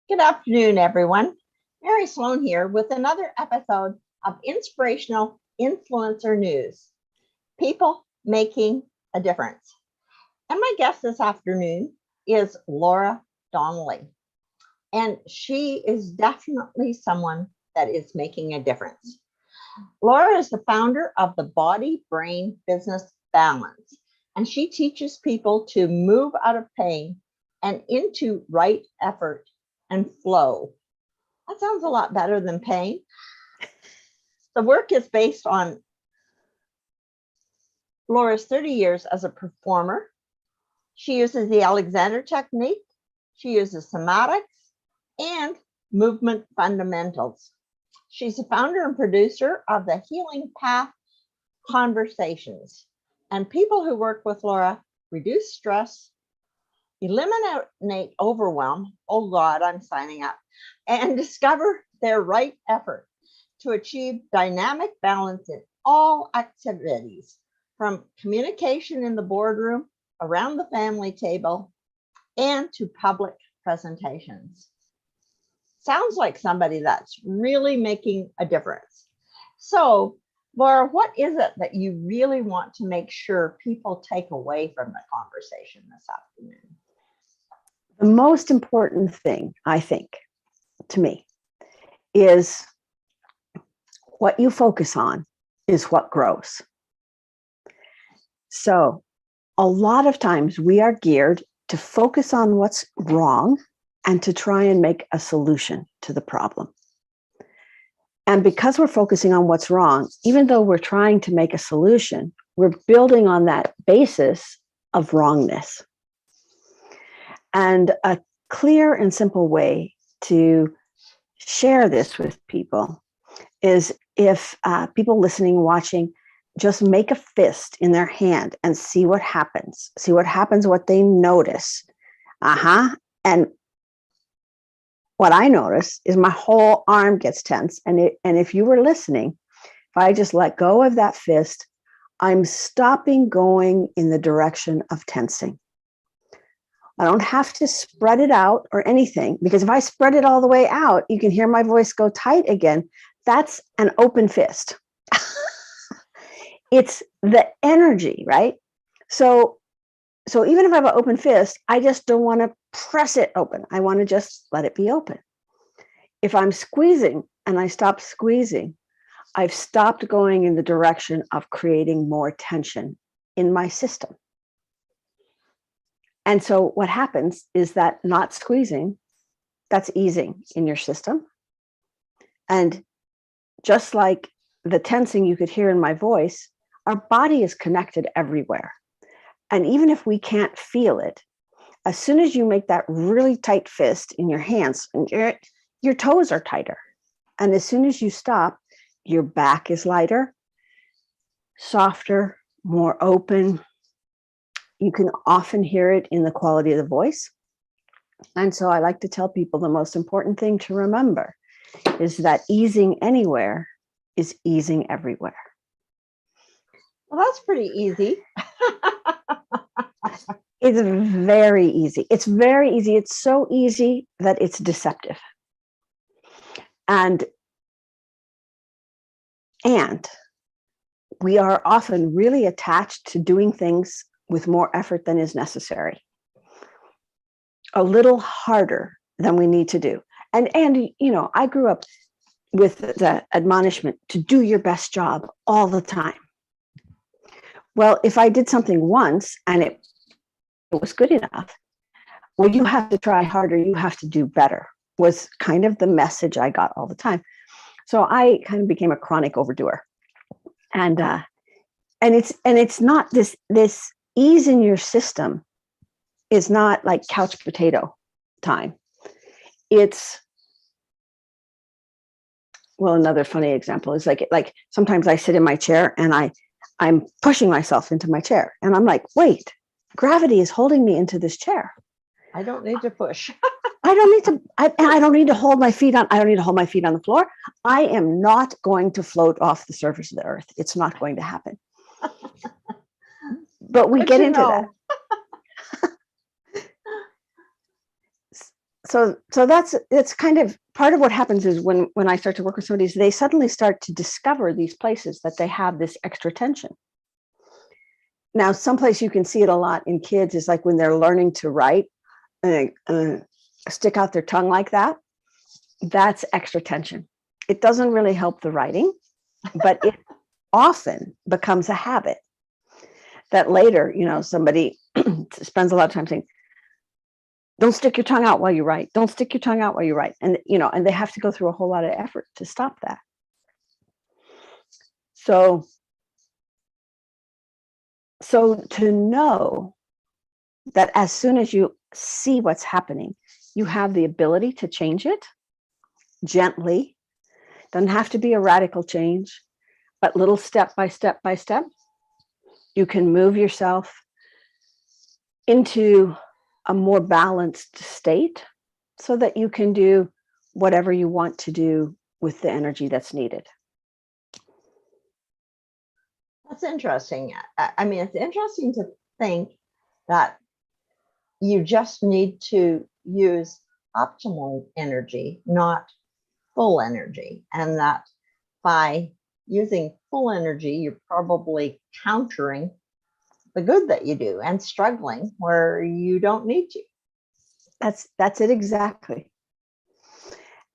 Good afternoon, everyone. Mary Sloan here with another episode of Inspirational Influencer News, People Making a Difference. And my guest this afternoon is Laura Donnelly. And she is definitely someone that is making a difference. Laura is the founder of the Body Brain Business Balance, and she teaches people to move out of pain and into right effort and flow. That sounds a lot better than pain. The work is based on Laura's 30 years as a performer. She uses the Alexander technique. She uses somatics and movement fundamentals. She's the founder and producer of the Healing Path Conversations. And people who work with Laura reduce stress, eliminate overwhelm. Oh God, I'm signing up. And discover their right effort to achieve dynamic balance in all activities, from communication in the boardroom, around the family table, and to public presentations. Sounds like somebody that's really making a difference. So, Laura, what is it that you really want to make sure people take away from the conversation this afternoon? The most important thing, I think, to me, is what you focus on is what grows. So a lot of times we are geared to focus on what's wrong and to try and make a solution to the problem. And because we're focusing on what's wrong, even though we're trying to make a solution, we're building on that basis of wrongness. And a clear and simple way to share this with people is if people listening, watching, just make a fist in their hand and see what happens. See what happens, what they notice. And what I notice is my whole arm gets tense. And if you were listening, if I just let go of that fist, I'm stopping going in the direction of tensing. I don't have to spread it out or anything, because if I spread it all the way out, you can hear my voice go tight again. That's an open fist. It's the energy, right? So even if I have an open fist, I just don't want to press it open. I want to just let it be open. If I'm squeezing and I stop squeezing, I've stopped going in the direction of creating more tension in my system. And so what happens is that not squeezing, that's easing in your system. And just like the tensing you could hear in my voice, our body is connected everywhere. And even if we can't feel it, as soon as you make that really tight fist in your hands, your toes are tighter. And as soon as you stop, your back is lighter, softer, more open. You can often hear it in the quality of the voice. And so I like to tell people the most important thing to remember is that easing anywhere is easing everywhere. Well, that's pretty easy. It's very easy. It's very easy. It's so easy that it's deceptive. And we are often really attached to doing things with more effort than is necessary, a little harder than we need to do. And you know, I grew up with the admonishment to do your best job all the time. Well, if I did something once and it was good enough, well, you have to try harder, you have to do better, was kind of the message I got all the time. So I kind of became a chronic overdoer. And it's not this ease in your system is not like couch potato time. It's, well, another funny example is like sometimes I sit in my chair and I'm pushing myself into my chair and I'm like, wait, gravity is holding me into this chair. I don't need to push. I don't need to hold my feet on. I don't need to hold my feet on the floor. I am not going to float off the surface of the earth. It's not going to happen. But we get into that. so that's, it's kind of part of what happens is when I start to work with somebody, they suddenly start to discover these places that they have this extra tension. Now, someplace you can see it a lot in kids is like when they're learning to write and they stick out their tongue like that. That's extra tension. It doesn't really help the writing, but it often becomes a habit that later, somebody spends a lot of time saying, don't stick your tongue out while you write. Don't stick your tongue out while you write. And, and they have to go through a whole lot of effort to stop that. So to know that as soon as you see what's happening, you have the ability to change it gently. Doesn't have to be a radical change, but little step by step by step, you can move yourself into a more balanced state so that you can do whatever you want to do with the energy that's needed. That's interesting. I mean, it's interesting to think that you just need to use optimal energy, not full energy. And that by using full energy, you're probably countering the good that you do and struggling where you don't need to. That's it exactly.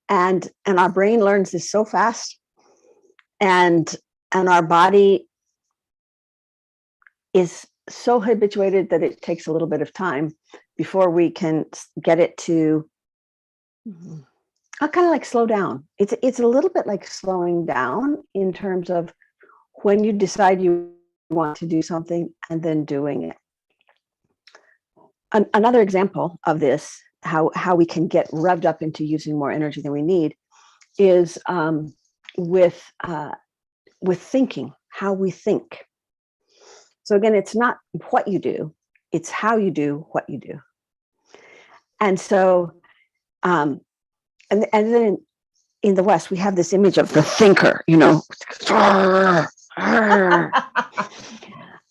And our brain learns this so fast, and our body is so habituated that it takes a little bit of time before we can get it to kind of like slow down. It's a little bit like slowing down in terms of when you decide you want to do something and then doing it. Another example of this, how we can get revved up into using more energy than we need, is with thinking, how we think. So again, it's not what you do, it's how you do what you do. And so, and then in the West, we have this image of the thinker,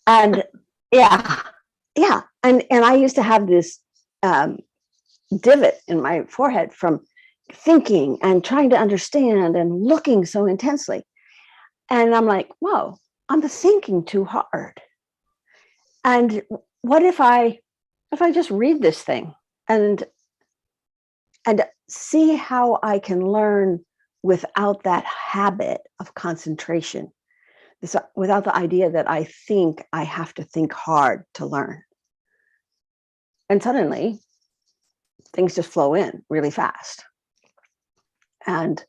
and yeah. And I used to have this divot in my forehead from thinking and trying to understand and looking so intensely. And I'm like, whoa, I'm thinking too hard. And what if I just read this thing and see how I can learn without that habit of concentration, without the idea that I think I have to think hard to learn. And suddenly things just flow in really fast and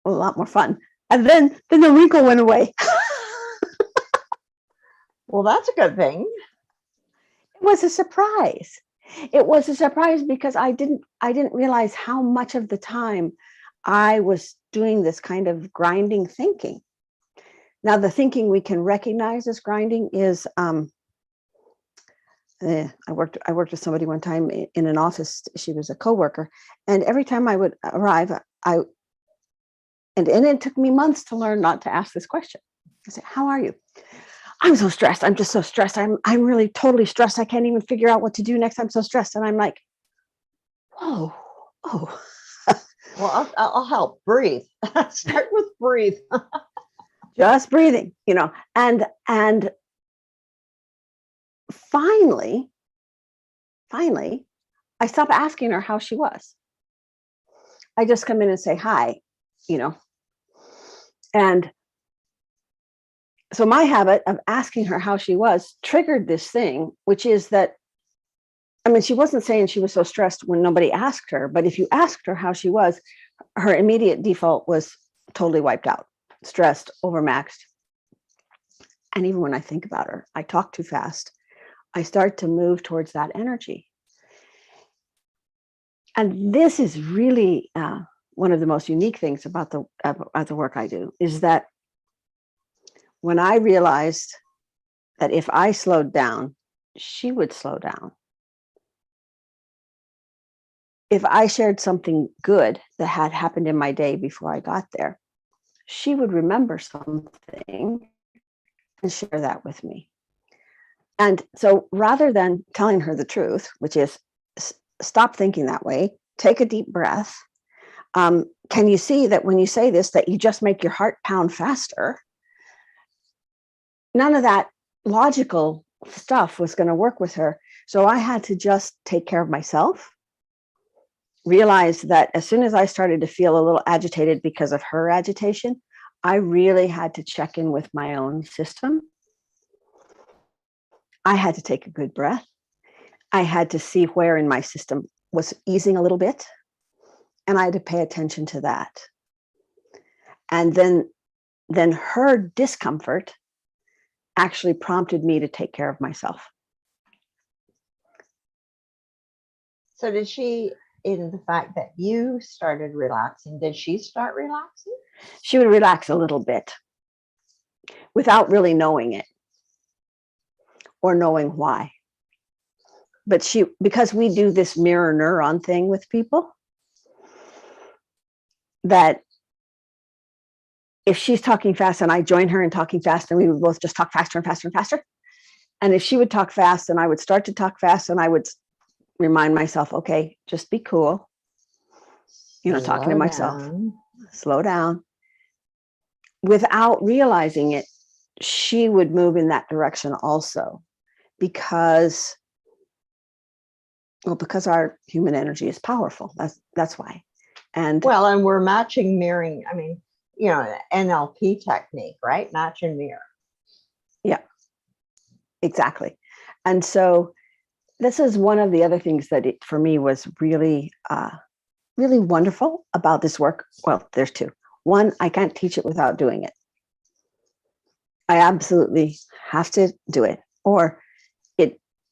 a lot more fun. And then the wrinkle went away. Well, that's a good thing. It was a surprise. It was a surprise because I didn't realize how much of the time I was doing this kind of grinding thinking. Now, the thinking we can recognize as grinding is, I worked with somebody one time in an office. She was a coworker, and every time I would arrive, and it took me months to learn not to ask this question. I said, "How are you?" "I'm so stressed. I'm just so stressed. I'm really totally stressed. I can't even figure out what to do next. I'm so stressed." And I'm like, "Whoa, oh." Well, I'll help. Breathe. Start with breathe. Just breathing, and finally, I stopped asking her how she was. I just come in and say hi, and so my habit of asking her how she was triggered this thing, which is that, she wasn't saying she was so stressed when nobody asked her, but if you asked her how she was, her immediate default was totally wiped out, stressed, overmaxed. And even when I think about her, I talk too fast. I start to move towards that energy. And this is really one of the most unique things about the work I do, is that when I realized that if I slowed down, she would slow down. If I shared something good that had happened in my day before I got there, she would remember something and share that with me. And so rather than telling her the truth, which is stop thinking that way. Take a deep breath. Can you see that when you say this, that you just make your heart pound faster? None of that logical stuff was going to work with her. So I had to just take care of myself, realize that as soon as I started to feel a little agitated because of her agitation, I really had to check in with my own system. I had to take a good breath. I had to see where in my system was easing a little bit, and I had to pay attention to that. And then her discomfort actually prompted me to take care of myself. So did she, in the fact that you started relaxing, did she start relaxing? She would relax a little bit without really knowing it or knowing why. But because we do this mirror neuron thing with people, that if she's talking fast and I join her in talking fast, and we would both just talk faster and faster and faster. And if she would talk fast and I would start to talk fast, and I would remind myself, okay, just be cool. Talking to myself, slow down. Without realizing it, she would move in that direction also, because our human energy is powerful. That's why. And we're matching, mirroring. I mean, NLP technique, right? Match and mirror. Yeah, exactly. And so this is one of the other things that for me was really, really wonderful about this work. Well, there's two. One, I can't teach it without doing it. I absolutely have to do it, or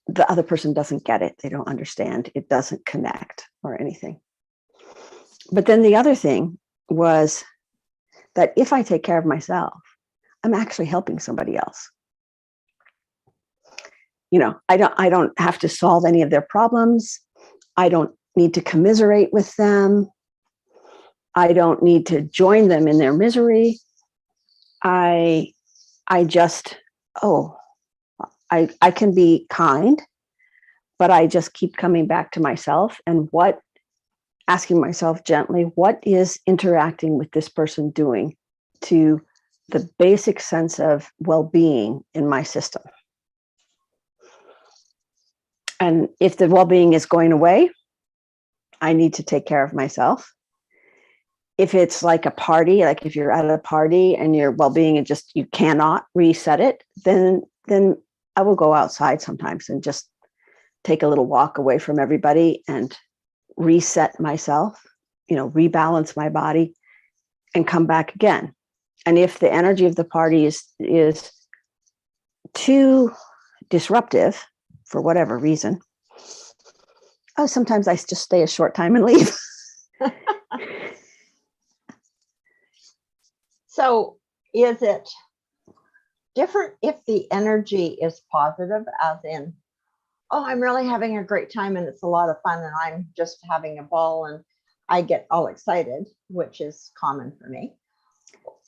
the other person doesn't get it. They don't understand. It doesn't connect or anything. But then the other thing was that if I take care of myself, I'm actually helping somebody else. I don't have to solve any of their problems. I don't need to commiserate with them. I don't need to join them in their misery. I just, I can be kind, but I just keep coming back to myself and asking myself gently, what is interacting with this person doing to the basic sense of well-being in my system? And if the well-being is going away, I need to take care of myself. If it's like a party, like if you're at a party and your well-being and just you cannot reset it, then I will go outside sometimes and just take a little walk away from everybody and reset myself, rebalance my body and come back again. And if the energy of the party is too disruptive for whatever reason, sometimes I just stay a short time and leave. So is it different if the energy is positive, as in, I'm really having a great time and it's a lot of fun and I'm just having a ball and I get all excited, which is common for me,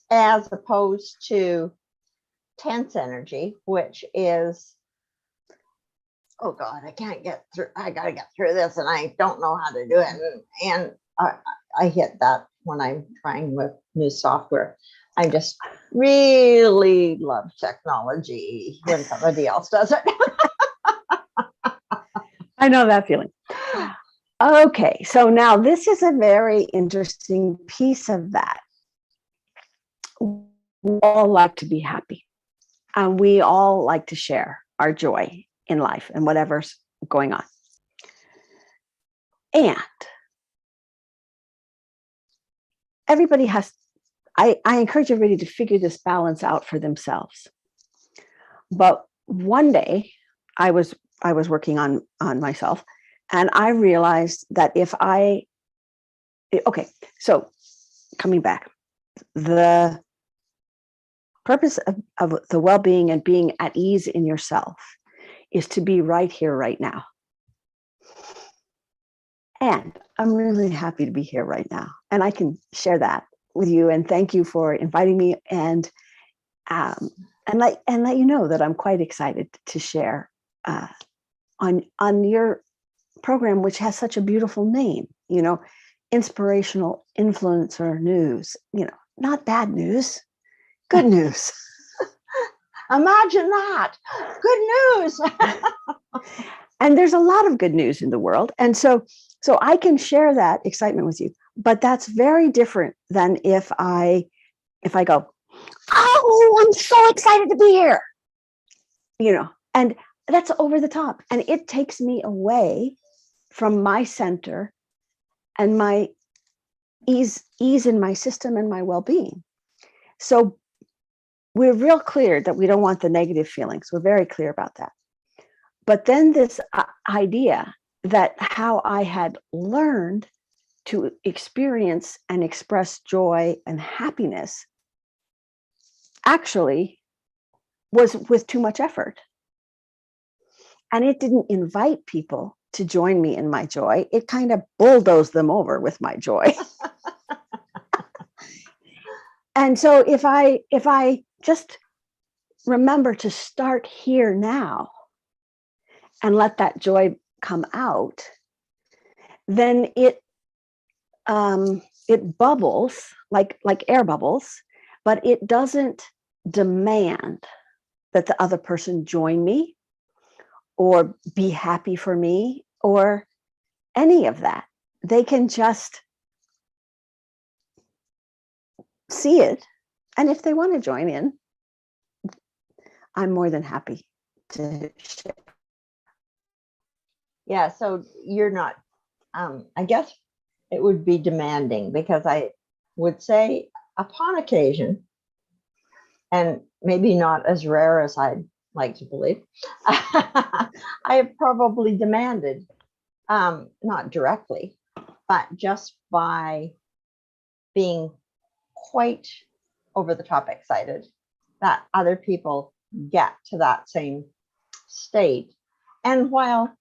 as opposed to tense energy, which is, oh God, I can't get through, I got to get through this and I don't know how to do it. And I hit that when I'm trying with new software. I just really love technology when somebody else does it. I know that feeling. Okay, so now this is a very interesting piece of that. We all like to be happy, and we all like to share our joy in life and whatever's going on. And everybody has, I encourage everybody to figure this balance out for themselves. But one day I was working on myself, and I realized that so coming back, the purpose of the well-being and being at ease in yourself is to be right here, right now. And I'm really happy to be here right now. And I can share that with you. And thank you for inviting me, and let you know that I'm quite excited to share on your program, which has such a beautiful name, inspirational influencer news, not bad news, good news. Imagine that. Good news. And there's a lot of good news in the world. And so I can share that excitement with you, but that's very different than if I go, oh, I'm so excited to be here, and that's over the top. And it takes me away from my center and my ease in my system and my well-being. So we're real clear that we don't want the negative feelings. We're very clear about that. But then this idea that how I had learned to experience and express joy and happiness actually was with too much effort. And it didn't invite people to join me in my joy. It kind of bulldozed them over with my joy. And so if I just remember to start here now and let that joy come out, then it bubbles like air bubbles, but it doesn't demand that the other person join me or be happy for me or any of that. They can just see it. And if they want to join in, I'm more than happy to share. Yeah, so you're not, I guess it would be demanding, because I would say upon occasion, and maybe not as rare as I'd like to believe, I have probably demanded, not directly, but just by being quite over the top excited that other people get to that same state. And while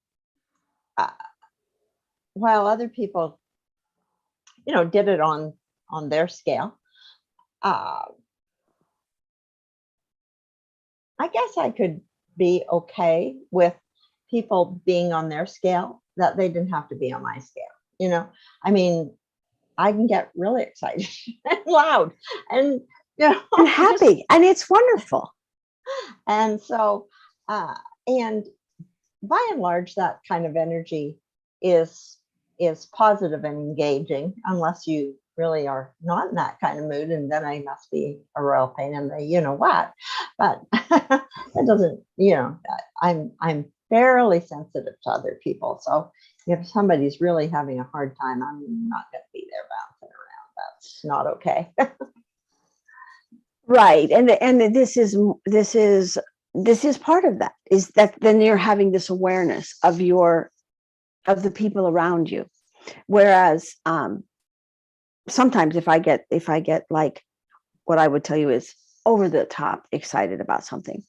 other people, did it on their scale, I guess I could be okay with people being on their scale, that they didn't have to be on my scale. I mean, I can get really excited and loud and and happy, and it's wonderful. And so, and by and large, that kind of energy is positive and engaging, unless you really are not in that kind of mood, and then I must be a royal pain in the what. But it doesn't, I'm fairly sensitive to other people. So if somebody's really having a hard time, I'm not going to be there bouncing around. That's not okay. Right. And this is part of that, is that then you're having this awareness of the people around you. Whereas sometimes if I get like, what I would tell you is over the top excited about something,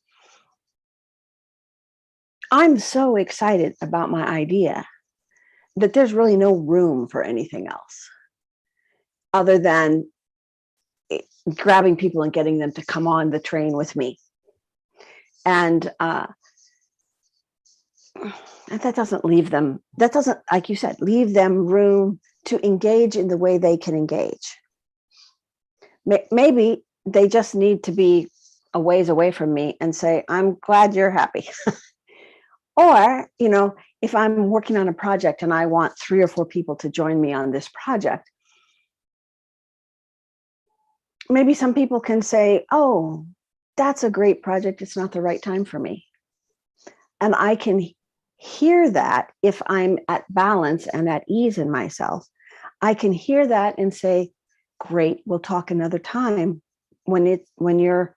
I'm so excited about my idea that there's really no room for anything else other than grabbing people and getting them to come on the train with me. And that doesn't, like you said, leave them room to engage in the way they can engage. Maybe they just need to be a ways away from me and say, I'm glad you're happy. Or, if I'm working on a project and I want 3 or 4 people to join me on this project, maybe some people can say, oh, that's a great project. It's not the right time for me. And I can hear that if I'm at balance and at ease in myself. I can hear that and say, great, we'll talk another time when you're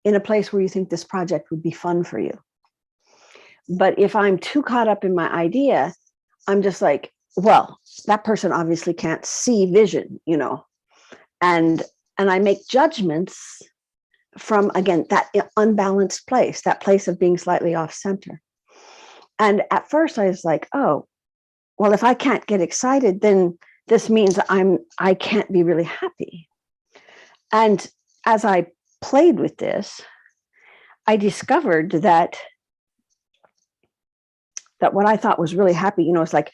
in a place where you think this project would be fun for you. But if I'm too caught up in my idea, I'm just like, well, that person obviously can't see vision, and I make judgments from, again, that unbalanced place, that place of being slightly off center. And at first I was like, oh, well, if I can't get excited, then this means I can't be really happy. And as I played with this, I discovered that that what I thought was really happy, it's like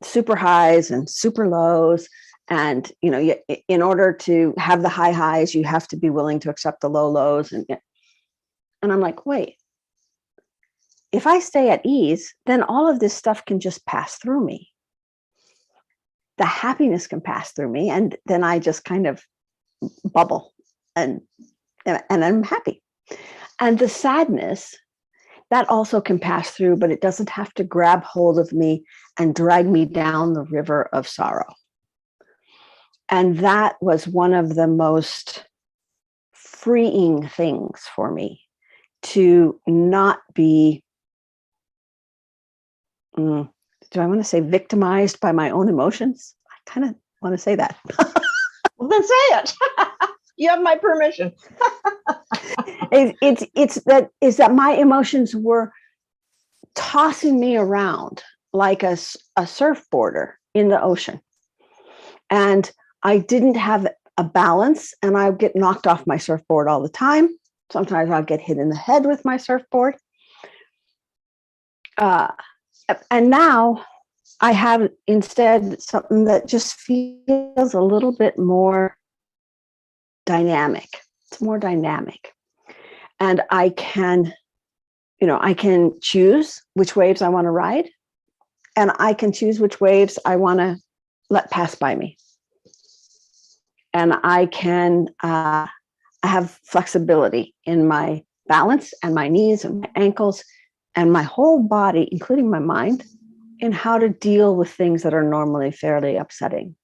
super highs and super lows. And, in order to have the high highs, you have to be willing to accept the low lows. And I'm like, wait, if I stay at ease, then all of this stuff can just pass through me. The happiness can pass through me. And then I just kind of bubble and I'm happy. And the sadness, that also can pass through, but it doesn't have to grab hold of me and drag me down the river of sorrow. And that was one of the most freeing things for me, to not be, do I want to say victimized by my own emotions? I kind of want to say that. Well, then say it. You have my permission. It's that my emotions were tossing me around like a surfboarder in the ocean. And I didn't have a balance, and I would get knocked off my surfboard all the time. Sometimes I'll get hit in the head with my surfboard. And now I have instead something that just feels a little bit more dynamic. It's more dynamic. And I can choose which waves I want to ride, and I can choose which waves I want to let pass by me. And I have flexibility in my balance and my knees and my ankles and my whole body, including my mind, in how to deal with things that are normally fairly upsetting.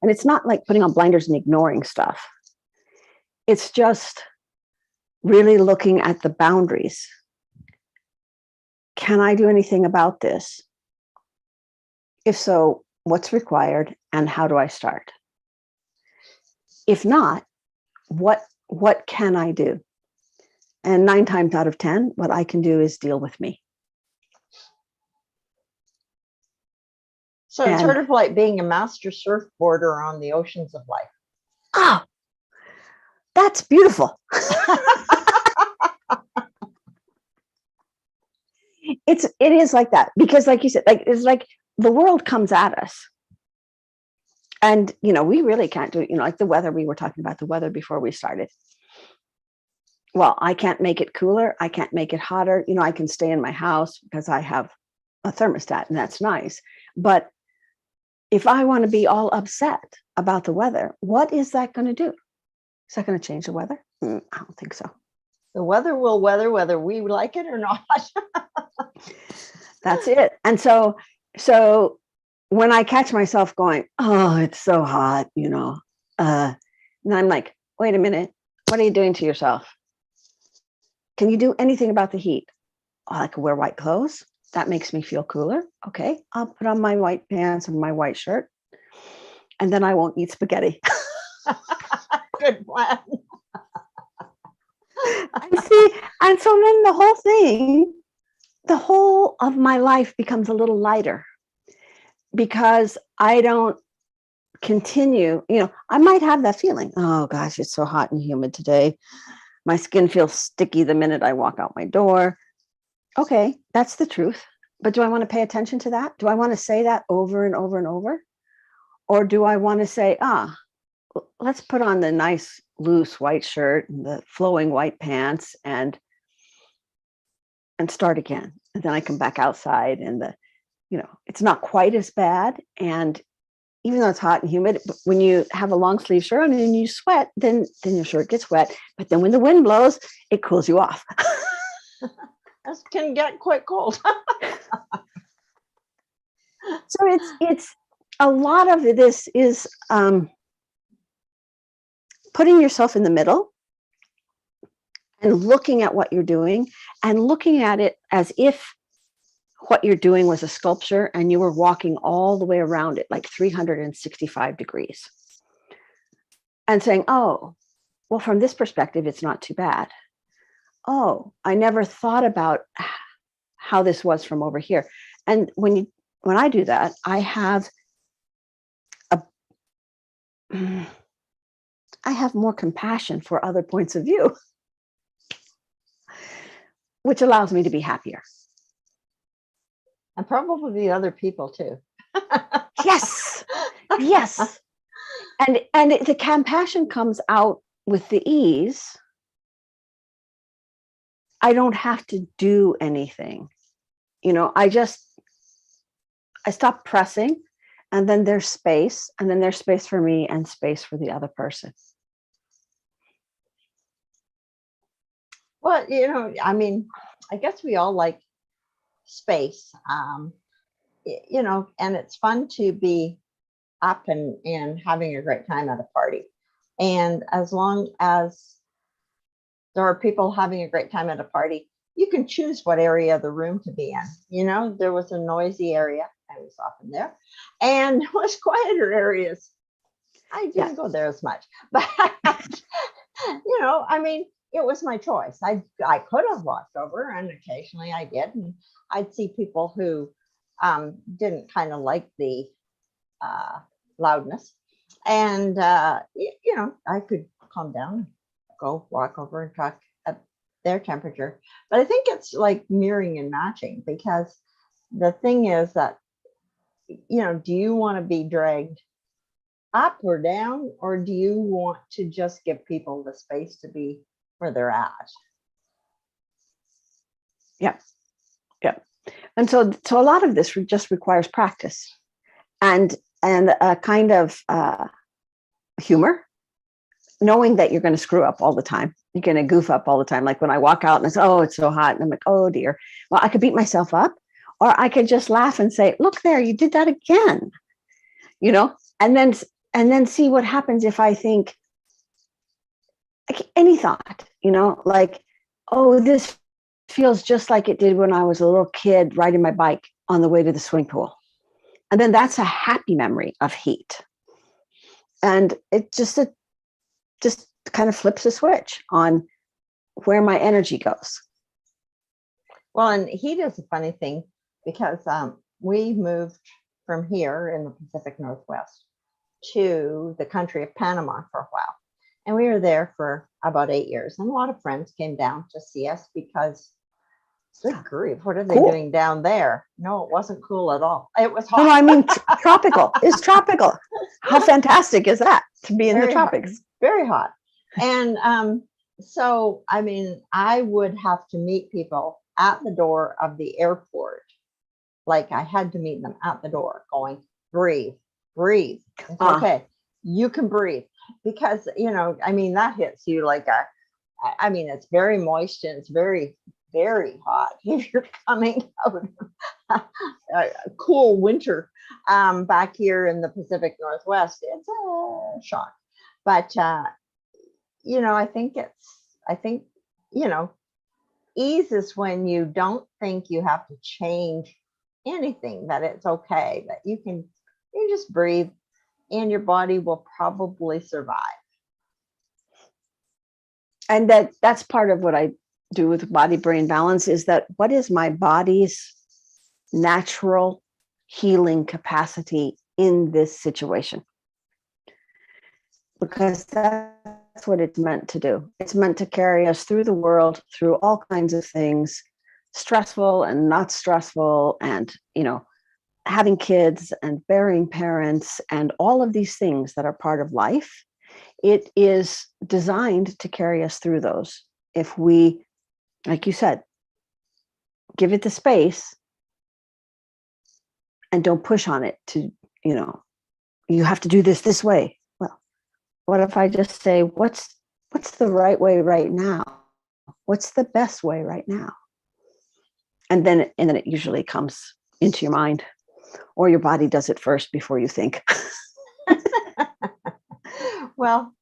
And it's not like putting on blinders and ignoring stuff. It's just really looking at the boundaries. Can I do anything about this? If so, what's required and how do I start? If not, what can I do? And 9 times out of 10, what I can do is deal with me. So it's sort of like being a master surfboarder on the oceans of life. Oh, that's beautiful. It is like that, because like you said, it's like the world comes at us. And, we really can't do it. Like the weather, we were talking about the weather before we started. Well, I can't make it cooler. I can't make it hotter. I can stay in my house because I have a thermostat, and that's nice. But if I want to be all upset about the weather, what is that going to do? Is that going to change the weather? I don't think so. The weather will weather whether we like it or not. That's it. And so when I catch myself going, oh, it's so hot, and I'm like, wait a minute, what are you doing to yourself? Can you do anything about the heat? Oh, I can wear white clothes. That makes me feel cooler. Okay, I'll put on my white pants and my white shirt, and then I won't eat spaghetti. Good plan. And so then the whole of my life becomes a little lighter, because I don't continue, I might have that feeling, oh gosh, it's so hot and humid today. My skin feels sticky the minute I walk out my door. Okay, that's the truth. But do I want to pay attention to that? Do I want to say that over and over and over? Or do I want to say, let's put on the nice loose white shirt and the flowing white pants and start again. And then I come back outside, and it's not quite as bad. And even though it's hot and humid, when you have a long sleeve shirt on and you sweat, then your shirt gets wet. But then when the wind blows, it cools you off. This can get quite cold. So it's a lot of this is putting yourself in the middle and looking at what you're doing and looking at it as if what you're doing was a sculpture and you were walking all the way around it, like 365 degrees, and saying, oh, well, from this perspective, it's not too bad. Oh, I never thought about how this was from over here. And when I do that, I have more compassion for other points of view, which allows me to be happier. And probably the other people too. Yes. Yes. And the compassion comes out with the ease. I don't have to do anything. I stop pressing, and then there's space, and then there's space for me and space for the other person. Well, I mean, I guess we all like space, and it's fun to be up and having a great time at a party. And as long as there are people having a great time at a party, you can choose what area of the room to be in. There was a noisy area, I was often there, and there was quieter areas. I didn't go there as much, but I mean, it was my choice. I could have walked over, and occasionally I did, and I'd see people who didn't kind of like the loudness, and I could calm down, go walk over and talk at their temperature. But I think it's like mirroring and matching, because the thing is that, do you want to be dragged up or down, or do you want to just give people the space to be where they're at? Yep. And so a lot of this just requires practice and a kind of humor, knowing that you're going to screw up all the time. You're going to goof up all the time. Like when I walk out and I say, oh, it's so hot. And I'm like, oh dear. Well, I could beat myself up, or I could just laugh and say, look there, you did that again, and then see what happens if I think, like, any thought, like, oh, this feels just like it did when I was a little kid riding my bike on the way to the swimming pool. And then that's a happy memory of heat. And it just kind of flips a switch on where my energy goes. Well, and heat is a funny thing, because we moved from here in the Pacific Northwest to the country of Panama for a while. And we were there for about 8 years. And a lot of friends came down to see us because, good grief, what are they doing down there? No, it wasn't cool at all. It was hot. No, I mean, tropical. It's tropical. How fantastic is that to be in the tropics? Hot, very hot. And so, I mean, I would have to meet people at the door of the airport. Like, I had to meet them at the door going, breathe. It's okay. You can breathe. Because, I mean, that hits you like it's very moist, and it's very, very hot if you're coming out of a cool winter back here in the Pacific Northwest. It's a shock. But, I think ease is when you don't think you have to change anything, that it's okay, that you just breathe, and your body will probably survive. And that's part of what I do with body brain balance, is that what is my body's natural healing capacity in this situation? Because that's what it's meant to do. It's meant to carry us through the world, through all kinds of things, stressful and not stressful, and having kids and burying parents and all of these things that are part of life. It is designed to carry us through those. If we, like you said, give it the space and don't push on it to, you have to do this way. Well, what if I just say, what's the right way right now? What's the best way right now? And then it usually comes into your mind, or your body does it first before you think. Well,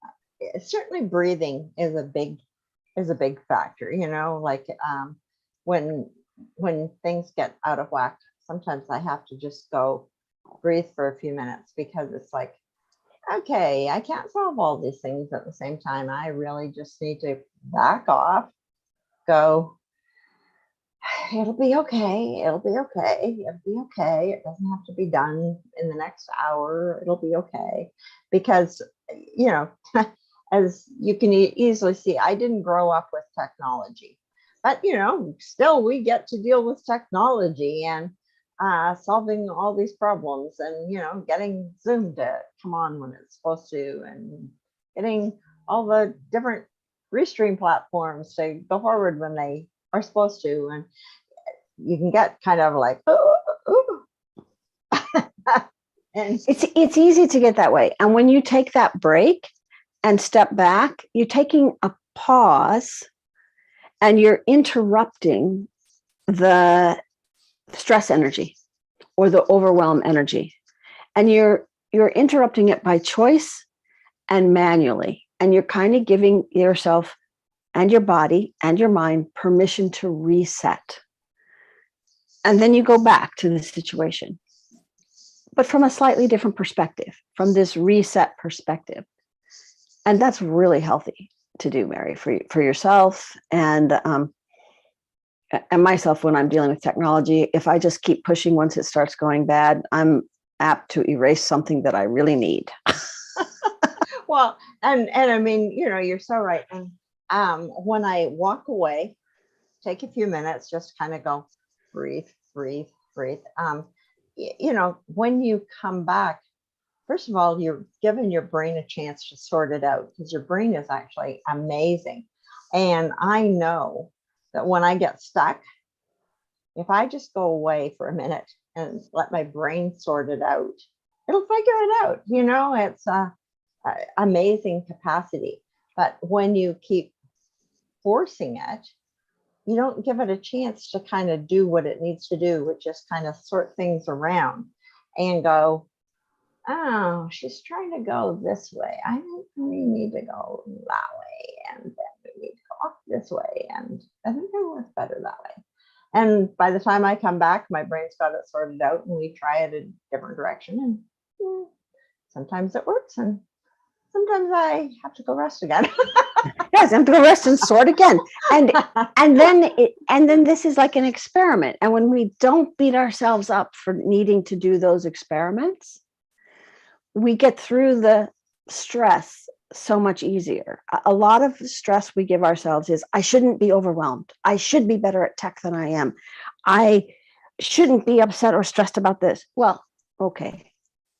certainly breathing is a big factor, like when things get out of whack, sometimes I have to just go breathe for a few minutes, because it's like, okay, I can't solve all these things at the same time. I really just need to back off, go, it'll be okay. It'll be okay. It'll be okay. It doesn't have to be done in the next hour. It'll be okay. Because, as you can easily see, I didn't grow up with technology, but, still we get to deal with technology. And solving all these problems, and getting Zoom to come on when it's supposed to, and getting all the different restream platforms to go forward when they are supposed to. And you can get kind of like, oh. And it's easy to get that way. And when you take that break and step back, you're taking a pause and you're interrupting the stress energy or the overwhelm energy. And you're interrupting it by choice and manually. And you're kind of giving yourself and your body and your mind permission to reset. And then you go back to the situation, but from a slightly different perspective, from this reset perspective. And that's really healthy to do, Mary, for yourself and myself when I'm dealing with technology. If I just keep pushing once it starts going bad, I'm apt to erase something that I really need. Well, and I mean, you're so right. And when I walk away, take a few minutes, just kind of go, breathe, breathe, breathe. When you come back, first of all, you're giving your brain a chance to sort it out, because your brain is actually amazing. And I know that when I get stuck, if I just go away for a minute and let my brain sort it out, it'll figure it out. It's a amazing capacity. But when you keep forcing it, you don't give it a chance to kind of do what it needs to do, which is kind of sort things around and go, oh, she's trying to go this way. I think we need to go that way. And then we need to go off this way. And I think it works better that way. And by the time I come back, my brain's got it sorted out, and we try it a different direction. And sometimes it works, and sometimes I have to go rest again. Yes, and go rest and sort again. And then this is like an experiment. And when we don't beat ourselves up for needing to do those experiments, we get through the stress so much easier. A lot of the stress we give ourselves is, I shouldn't be overwhelmed. I should be better at tech than I am. I shouldn't be upset or stressed about this. Well, okay.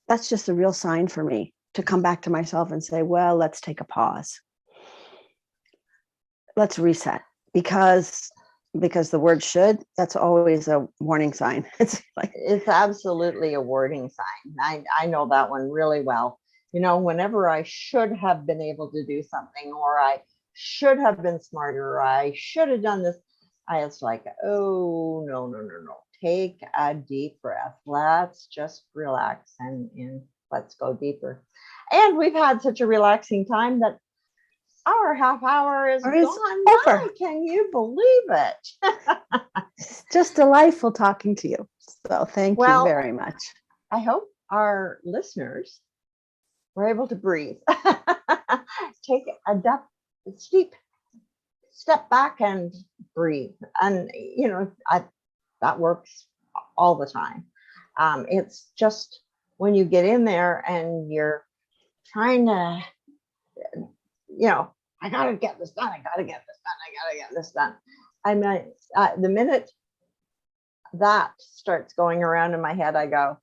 That's just a real sign for me to come back to myself and say, well, let's take a pause. Let's reset, because the word should, that's always a warning sign. It's absolutely a warning sign. I know that one really well. Whenever I should have been able to do something, or I should have been smarter, or I should have done this, it's like, oh, no. Take a deep breath. Let's just relax and let's go deeper. And we've had such a relaxing time that our half hour is gone over. Can you believe it? It's just delightful talking to you. So thank you very much. I hope our listeners were able to breathe. Take a deep step back and breathe. And, that works all the time. It's just when you get in there and you're trying to, I got to get this done. I got to get this done. I mean, the minute that starts going around in my head, I go,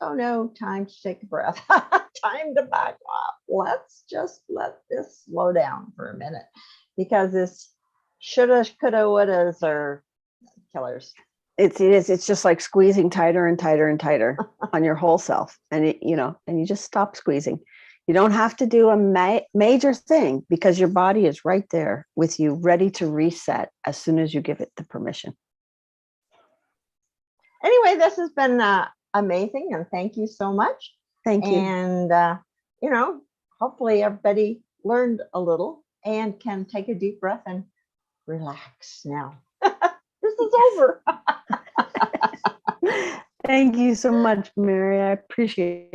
oh no, time to take a breath. Time to back off. Let's just let this slow down for a minute, because this shoulda, coulda, wouldas are killers. It is. It's just like squeezing tighter and tighter and tighter on your whole self. And and you just stop squeezing. You don't have to do a major thing, because your body is right there with you, ready to reset as soon as you give it the permission. Anyway, this has been amazing, and thank you so much. Thank you. And, hopefully everybody learned a little and can take a deep breath and relax now. This is over. Thank you so much, Mary. I appreciate it.